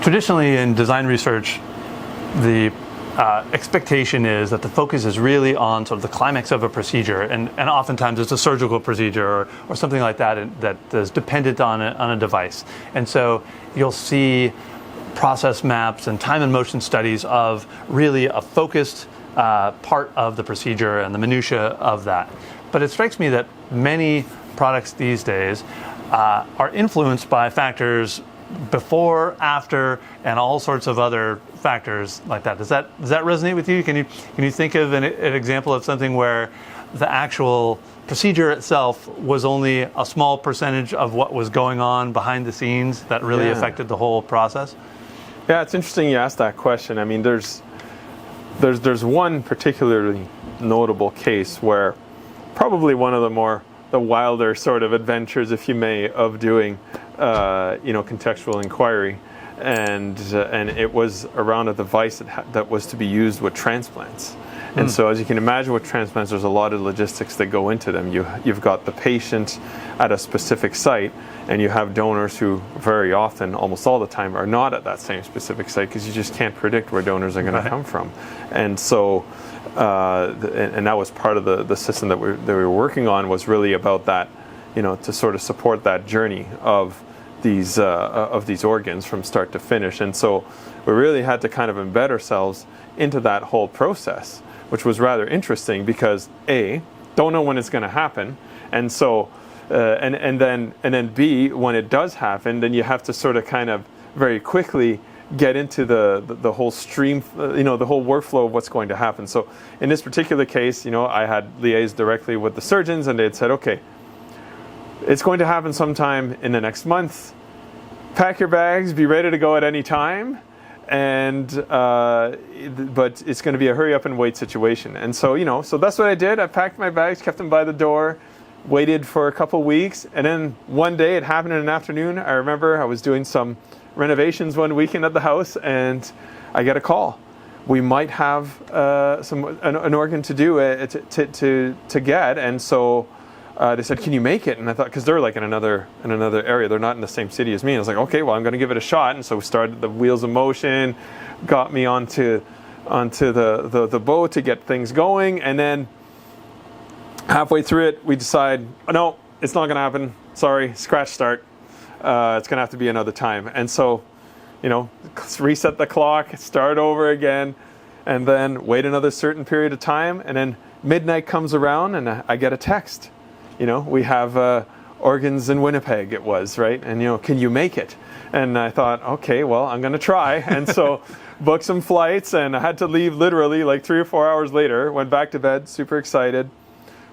Traditionally in design research, the expectation is that the focus is really on sort of the climax of a procedure, and oftentimes it's a surgical procedure or something like that that is dependent on a device. And so you'll see process maps and time and motion studies of really a focused part of the procedure and the minutia of that. But it strikes me that many products these days are influenced by factors before, after, and all sorts of other factors like that. Does that resonate with you? Can you think of an example of something where the actual procedure itself was only a small percentage of what was going on behind the scenes that really affected the whole process? Yeah, it's interesting you asked that question. I mean, there's one particularly notable case where probably one of the wilder sort of adventures, if you may, of doing contextual inquiry, and it was around a device that was to be used with transplants. And so, as you can imagine, with transplants, there's a lot of logistics that go into them. You've got the patient at a specific site, and you have donors who very often, almost all the time, are not at that same specific site because you just can't predict where donors are going to come from. And so, and that was part of the system that we were working on, was really about that, to sort of support that journey of these organs from start to finish. And so we really had to kind of embed ourselves into that whole process, which was rather interesting because A, don't know when it's going to happen, and so and then B, when it does happen, then you have to sort of kind of very quickly get into the whole stream, the whole workflow of what's going to happen. So in this particular case, I had liaised directly with the surgeons, and they had said, okay, it's going to happen sometime in the next month. Pack your bags, be ready to go at any time, but it's going to be a hurry up and wait situation. And so, so that's what I did. I packed my bags, kept them by the door, waited for a couple weeks, and then one day, it happened in an afternoon. I remember I was doing some renovations one weekend at the house, and I get a call. We might have an organ to do to get, and so they said, "Can you make it?" And I thought, because they're like in another area, they're not in the same city as me. And I was like, "Okay, well, I'm going to give it a shot." And so we started the wheels of motion, got me onto the boat to get things going, and then halfway through it, we decide, oh, no, it's not going to happen. Sorry, scratch start. It's going to have to be another time. And so, reset the clock, start over again, and then wait another certain period of time. And then midnight comes around, and I get a text. We have organs in Winnipeg, it was, right? And, can you make it? And I thought, okay, well, I'm going to try. And so booked some flights, and I had to leave literally like 3 or 4 hours later, went back to bed, super excited,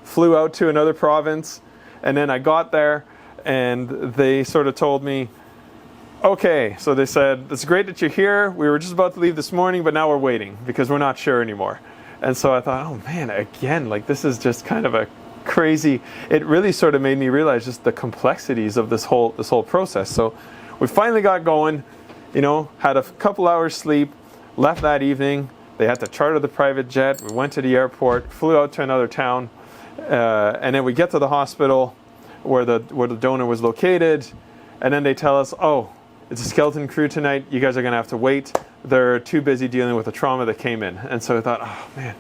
flew out to another province, and then I got there, and they sort of told me, okay, so they said, it's great that you're here. We were just about to leave this morning, but now we're waiting because we're not sure anymore. And so I thought, oh man, again, like this is just kind of a crazy, it really sort of made me realize just the complexities of this whole process. So we finally got going, had a couple hours sleep, left that evening. They had to charter the private jet. We went to the airport, flew out to another town, and then we get to the hospital where the donor was located, and then they tell us, oh, it's a skeleton crew tonight. You guys are going to have to wait. They're too busy dealing with the trauma that came in. And so I thought, oh man,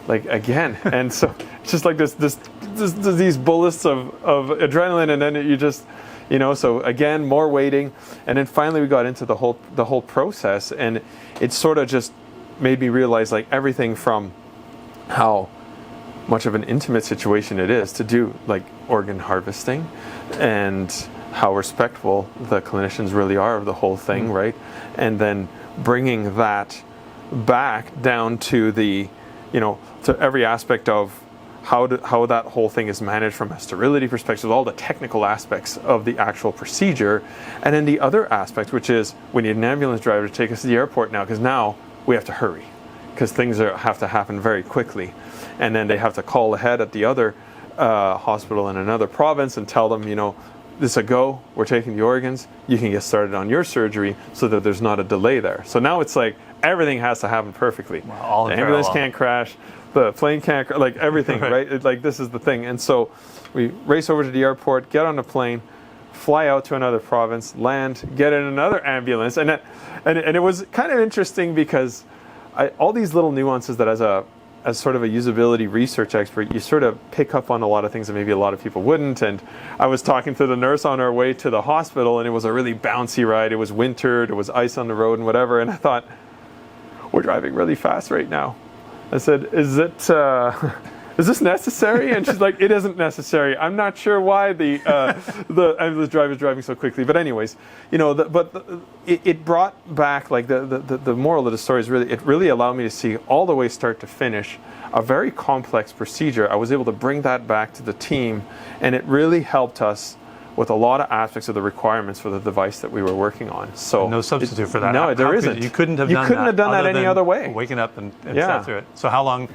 like again. And so it's just like these bullets of adrenaline, and then you just, so again, more waiting. And then finally we got into the whole process, and it sort of just made me realize like everything from how much of an intimate situation it is to do like organ harvesting, and how respectful the clinicians really are of the whole thing, right? And then bringing that back down to the, to every aspect of how that whole thing is managed from a sterility perspective, all the technical aspects of the actual procedure. And then the other aspect, which is we need an ambulance driver to take us to the airport now, because now we have to hurry, because things have to happen very quickly. And then they have to call ahead at the other hospital in another province and tell them, this is a go, we're taking the organs, you can get started on your surgery, so that there's not a delay there. So now it's like everything has to happen perfectly. Wow, the ambulance can't crash, the plane can't, everything, right? Like this is the thing. And so we race over to the airport, get on the plane, fly out to another province, land, get in another ambulance, and it was kind of interesting because all these little nuances that as sort of a usability research expert, you sort of pick up on a lot of things that maybe a lot of people wouldn't. And I was talking to the nurse on our way to the hospital, and it was a really bouncy ride. It was winter, there was ice on the road and whatever. And I thought, we're driving really fast right now. I said, is this necessary? And she's like, it isn't necessary. I'm not sure why the ambulance driver is driving so quickly. But anyways, it brought back, like, the moral of the story is really, it really allowed me to see all the way start to finish a very complex procedure. I was able to bring that back to the team, and it really helped us with a lot of aspects of the requirements for the device that we were working on. So no substitute for that. No, there isn't. You couldn't have done that any other way. Waking up and sat through it. So how long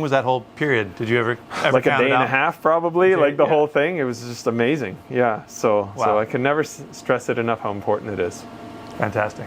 was that whole period? Did you ever like a count day it and out? a half, probably? Okay, like the yeah. whole thing. It was just amazing. Yeah. So Wow. I can never stress it enough how important it is. Fantastic.